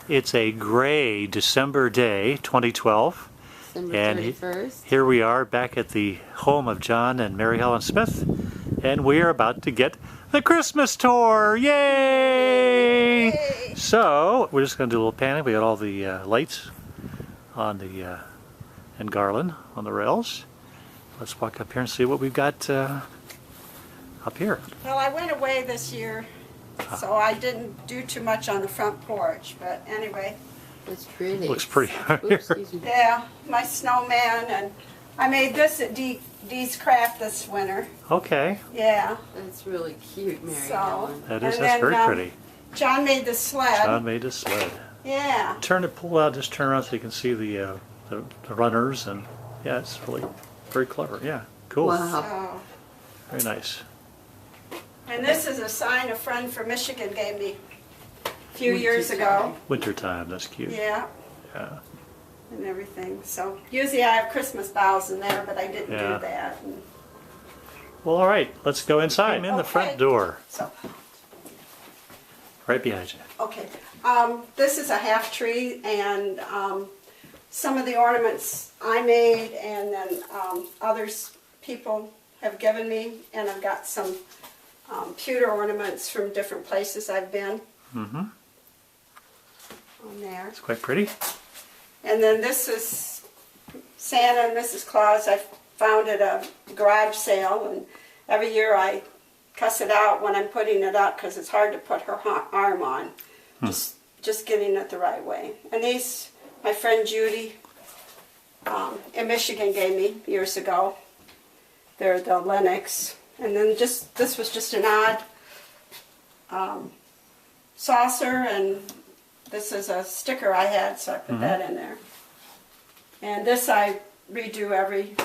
It's a gray December day, 2012. December And 31st. here we are back at the home of John and Mary Hellen Smith, and we are about to get the Christmas tour. Yay! Yay! So we're just going to do a little panning. We got all the lights on the and garland on the rails. Let's walk up here and see what we've got up here. Well, I went away this year, so I didn't do too much on the front porch, but anyway. It's pretty. Looks pretty out Oops, here. excuse me. Yeah, my snowman, and I made this at Dee's Craft this winter. Okay, Yeah. That's really cute, Mary So, Helen. that's And very then, pretty. John made the sled. John made a sled. Yeah. Turn it, pull out, just turn around so you can see the runners, and yeah, it's really very clever. Yeah, cool. Wow. So, Very nice. and this is a sign a friend from Michigan gave me a few years ago. Wintertime, that's cute. Yeah, Yeah. and everything. So usually I have Christmas boughs in there, but I didn't Yeah. do that. And Well, all right, let's go inside. I'm in the front Okay. door, so. right behind you. Okay, this is a half tree, and some of the ornaments I made, and then others people have given me, and I've got some pewter ornaments from different places I've been Mm-hmm. on there. It's quite pretty. And then this is Santa and Mrs. Claus. I found at a garage sale, and every year I cuss it out when I'm putting it up because it's hard to put her arm on. Just getting it the right way. And these, my friend Judy in Michigan gave me years ago. They're the Lennox. And then this was just an odd saucer, and this is a sticker I had, so I put that in there. And this I redo every,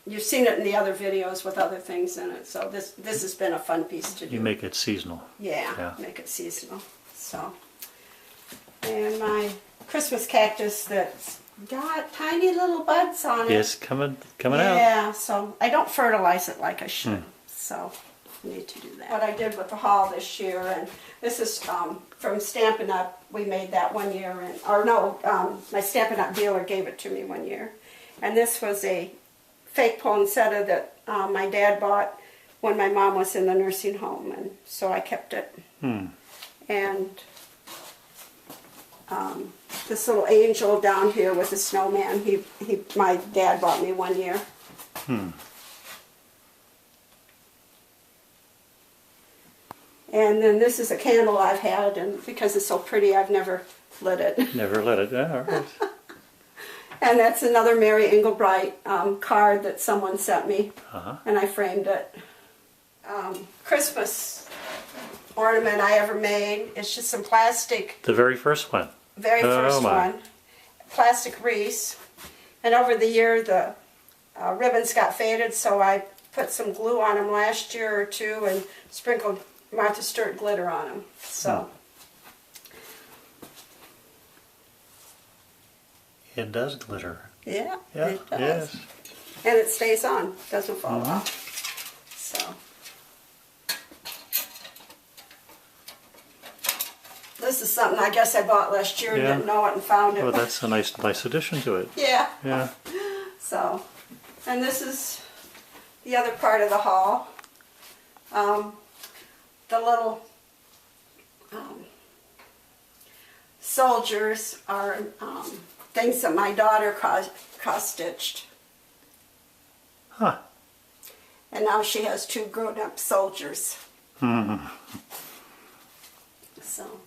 you've seen it in the other videos with other things in it, so this has been a fun piece to do. You make it seasonal. Yeah, Yeah. make it seasonal. So, and my Christmas cactus that's got tiny little buds on it. Yes, coming out. Yeah, so I don't fertilize it like I should. So I need to do that. What I did with the haul this year, and this is from Stampin' Up. We made that one year, my Stampin' Up dealer gave it to me one year. And this was a fake poinsettia that my dad bought when my mom was in the nursing home, and so I kept it. And this little angel down here with a snowman, my dad bought me one year. And then this is a candle I've had, and because it's so pretty, I've never lit it. Never let it. Yeah, all right. And that's another Mary Englebright card that someone sent me, and I framed it. Christmas ornament I ever made. It's just some plastic. The very first one. Very first my. one. Plastic wreaths. And over the year, the ribbons got faded, so I put some glue on them last year or two and sprinkled Martha Stewart glitter on them. So. It does glitter. Yeah, Yeah, it does. yes. And it stays on, doesn't fall off. So. This is something I guess I bought last year and Yeah. didn't know it and found it. Well, that's a nice addition to it. Yeah. Yeah. So, and this is the other part of the hall. The little soldiers are things that my daughter cross-stitched. Huh. And now she has two grown-up soldiers. So,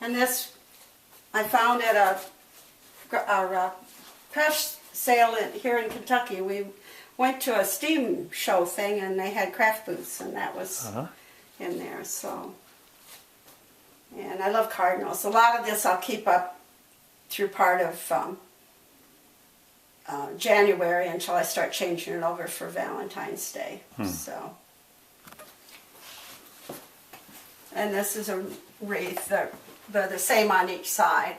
and this I found at a craft sale here in Kentucky. We went to a steam show thing, and they had craft booths, and that was in there. So, and I love cardinals. A lot of this I'll keep up through part of January until I start changing it over for Valentine's Day. So, and this is a wreath. They're the same on each side.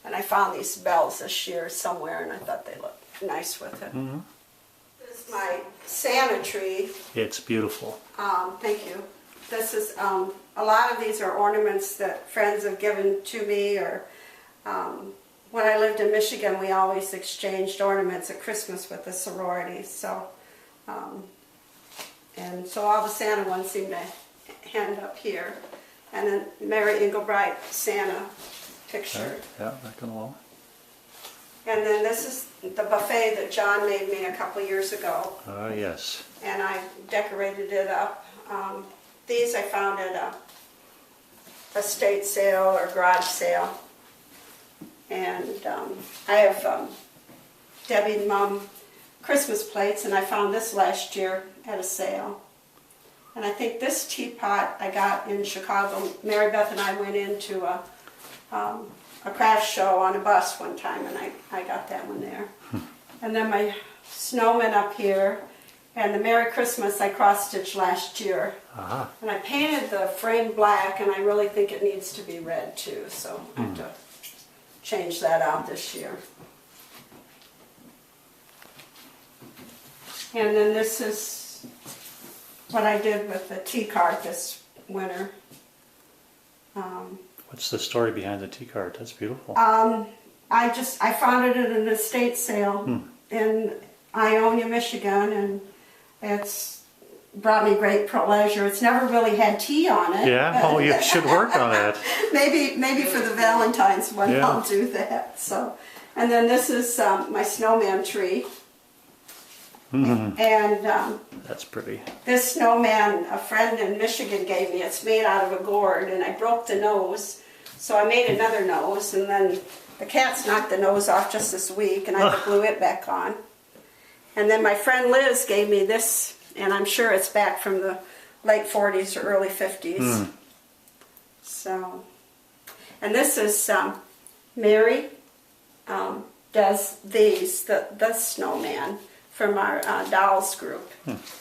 And I found these bells this year somewhere, and I thought they looked nice with it. This is my Santa tree. It's beautiful. Thank you. this is, a lot of these are ornaments that friends have given to me, or when I lived in Michigan, we always exchanged ornaments at Christmas with the sorority. So, and so all the Santa ones seem to end up here. And then Mary Engelbright Santa picture. Yeah, back on the wall. And then this is the buffet that John made me a couple years ago. Oh, yes. And I decorated it up. These I found at a estate sale or garage sale. And I have Debbie and Mom Christmas plates, and I found this last year at a sale. And I think this teapot I got in Chicago. Mary Beth and I went into a craft show on a bus one time, and I got that one there. And then my snowman up here, and the Merry Christmas I cross-stitched last year. Aha. And I painted the frame black, and I really think it needs to be red too, so I have to change that out this year. And then this is what I did with the tea card this winter. What's the story behind the tea card? That's beautiful. I found it at an estate sale in Ionia, Michigan, and it's brought me great pleasure. It's never really had tea on it. Yeah, oh, you should work on that. Maybe for the Valentine's one, Yeah. I'll do that. So, and then this is my snowman tree. And That's pretty. this snowman, a friend in Michigan gave me. It's made out of a gourd, and I broke the nose, so I made another nose, and then the cats knocked the nose off just this week, and I glue it back on. And then my friend Liz gave me this, and I'm sure it's back from the late 40s or early 50s. So, and this is Mary does these, the snowman, from our dolls group.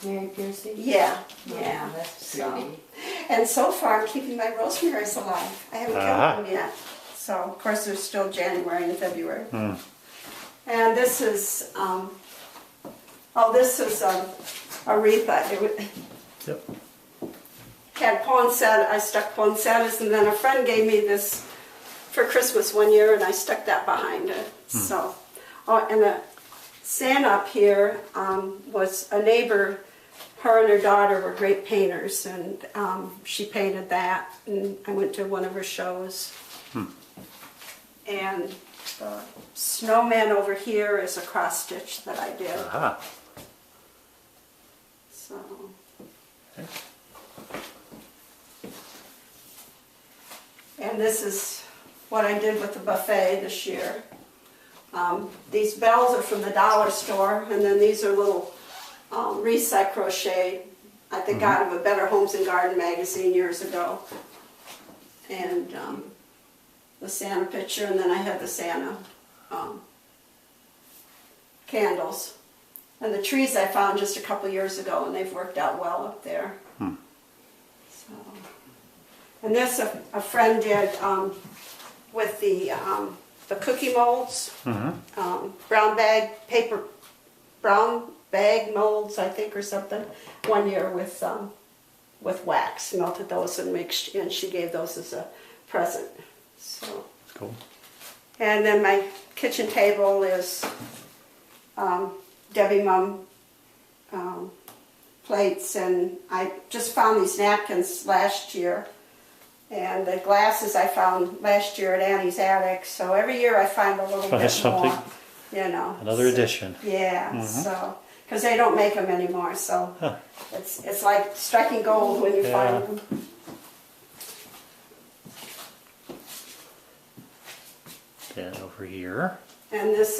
Mary Piercy? Yeah, Oh, yeah. that's So, pretty. and so far I'm keeping my rosemaries alive. I haven't killed them yet. So, of course, there's still January and February. And this is, this is a wreath. Yep. Had poinsettia, I stuck poinsettias, and then a friend gave me this for Christmas one year, and I stuck that behind it. So, and the Santa up here was a neighbor. Her and her daughter were great painters, and she painted that, and I went to one of her shows. And the snowman over here is a cross stitch that I did. Aha. So, Okay. and this is what I did with the buffet this year. These bells are from the dollar store, and then these are little wreaths I crocheted. I think out of a Better Homes and Garden magazine years ago. And the Santa picture, and then I had the Santa candles. And the trees I found just a couple years ago, and they've worked out well up there. So, and this a friend did with the cookie molds, brown bag molds, I think, or something. One year with wax, melted those and mixed, and she gave those as a present. So. That's cool. And then my kitchen table is Debbie Mum plates, and I just found these napkins last year. And the glasses I found last year at Annie's attic. So every year I find a little bit something. more, you know. Another addition. Yeah, so, because they don't make them anymore, so it's like striking gold when you find them. Then over here. And this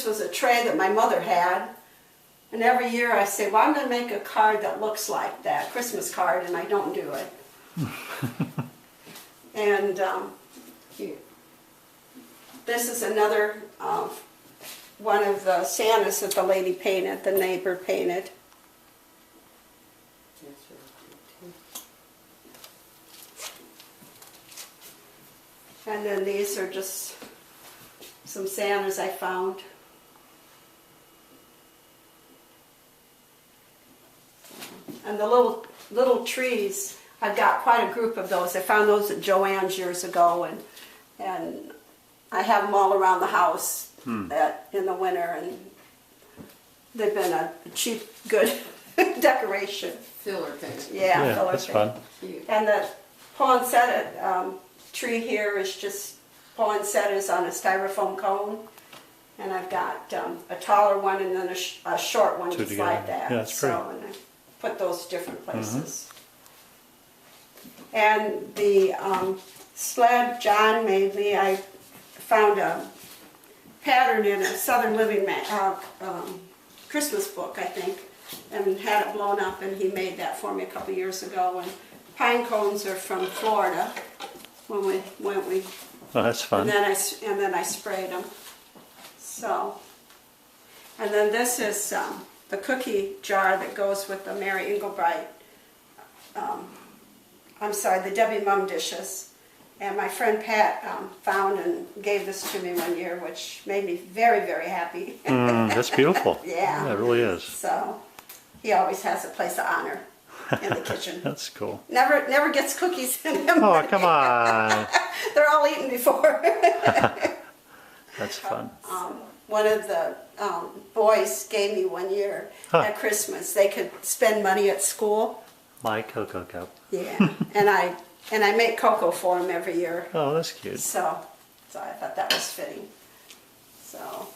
was a tray that my mother had. And every year I say, well, I'm going to make a card that looks like that, Christmas card, and I don't do it. And this is another one of the Santas that the lady painted, the neighbor painted. That's really cute, too. And then these are just some Santas I found. And the little trees, I've got quite a group of those. I found those at Joann's years ago, and I have them all around the house in the winter, and they've been a cheap, good decoration. Filler thing. Yeah, filler that's thing. fun. Cute. And the poinsettia tree here is just poinsettias on a styrofoam cone. And I've got a taller one and then a short one Two just together. like that. Yeah, that's so, and I put those different places. And the sled John made me, I found a pattern in a Southern Living Christmas book, I think, and had it blown up, and he made that for me a couple years ago. And pine cones are from Florida when we Oh, that's fun. and then I sprayed them. So, and then this is the cookie jar that goes with the Mary Englebright. I'm sorry, the Debbie Mum dishes. And my friend Pat found and gave this to me one year, which made me very, very happy. That's beautiful. Yeah. It really is. So, he always has a place of honor in the kitchen. That's cool. Never gets cookies in him. Oh, come on. They're all eaten before. That's fun. One of the boys gave me one year at Christmas. They could spend money at school. My cocoa cup. Yeah, and I make cocoa for them every year. Oh, that's cute. So I thought that was fitting. So